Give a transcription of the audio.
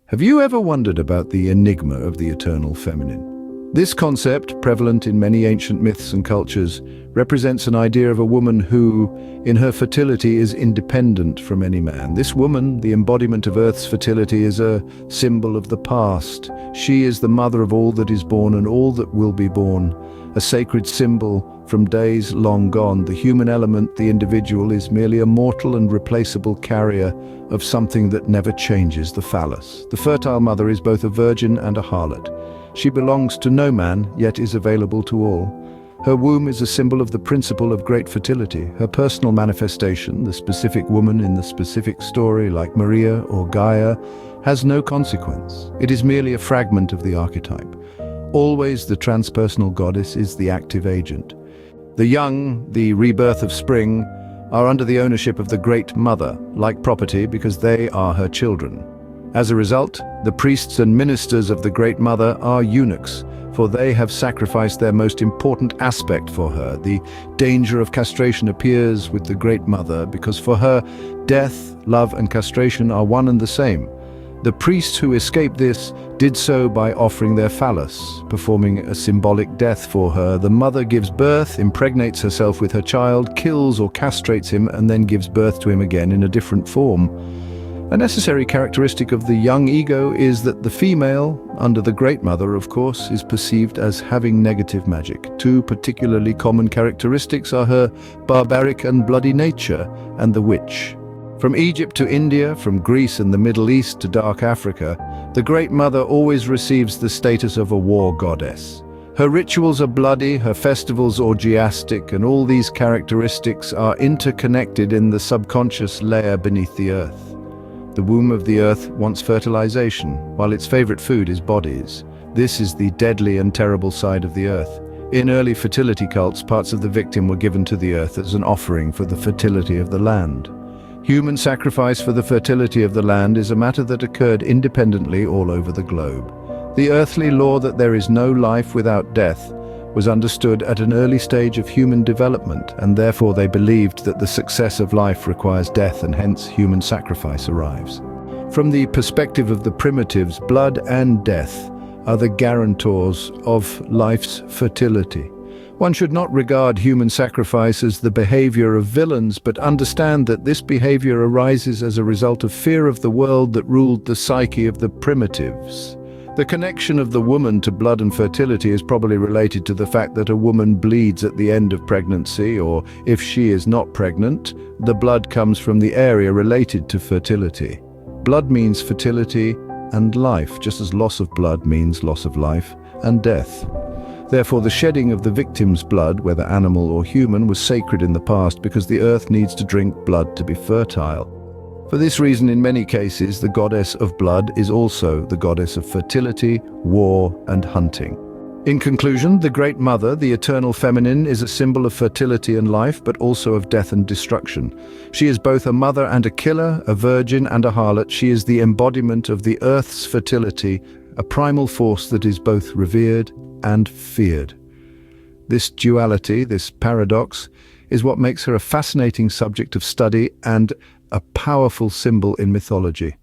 Have you ever wondered about the enigma of the eternal feminine? This concept, prevalent in many ancient myths and cultures, represents an idea of a woman who, in her fertility, is independent from any man. This woman, the embodiment of Earth's fertility, is a symbol of the past. She is the mother of all that is born and all that will be born, a sacred symbol from days long gone. The human element, the individual, is merely a mortal and replaceable carrier of something that never changes, the phallus. The fertile mother is both a virgin and a harlot. She belongs to no man, yet is available to all. Her womb is a symbol of the principle of great fertility. Her personal manifestation, the specific woman in the specific story, like Maria or Gaia, has no consequence. It is merely a fragment of the archetype. Always the transpersonal goddess is the active agent. The young, the rebirth of spring, are under the ownership of the Great Mother, like property, because they are her children. As a result, the priests and ministers of the Great Mother are eunuchs, for they have sacrificed their most important aspect for her. The danger of castration appears with the Great Mother, because for her, death, love, and castration are one and the same. The priests who escaped this did so by offering their phallus, performing a symbolic death for her. The mother gives birth, impregnates herself with her child, kills or castrates him, and then gives birth to him again in a different form. A necessary characteristic of the young ego is that the female, under the Great Mother, of course, is perceived as having negative magic. Two particularly common characteristics are her barbaric and bloody nature and the witch. From Egypt to India, from Greece and the Middle East to dark Africa, the Great Mother always receives the status of a war goddess. Her rituals are bloody, her festivals orgiastic, and all these characteristics are interconnected in the subconscious layer beneath the earth. The womb of the earth wants fertilization, while its favorite food is bodies. This is the deadly and terrible side of the earth. In early fertility cults, parts of the victim were given to the earth as an offering for the fertility of the land. Human sacrifice for the fertility of the land is a matter that occurred independently all over the globe. The earthly law that there is no life without death was understood at an early stage of human development, and therefore they believed that the success of life requires death, and hence human sacrifice arrives. From the perspective of the primitives, blood and death are the guarantors of life's fertility. One should not regard human sacrifice as the behavior of villains, but understand that this behavior arises as a result of fear of the world that ruled the psyche of the primitives. The connection of the woman to blood and fertility is probably related to the fact that a woman bleeds at the end of pregnancy, or if she is not pregnant, the blood comes from the area related to fertility. Blood means fertility and life, just as loss of blood means loss of life and death. Therefore, the shedding of the victim's blood, whether animal or human, was sacred in the past because the earth needs to drink blood to be fertile. For this reason, in many cases, the goddess of blood is also the goddess of fertility, war, and hunting. In conclusion, the Great Mother, the eternal feminine, is a symbol of fertility and life, but also of death and destruction. She is both a mother and a killer, a virgin and a harlot. She is the embodiment of the earth's fertility, a primal force that is both revered and feared. This duality, this paradox, is what makes her a fascinating subject of study and a powerful symbol in mythology.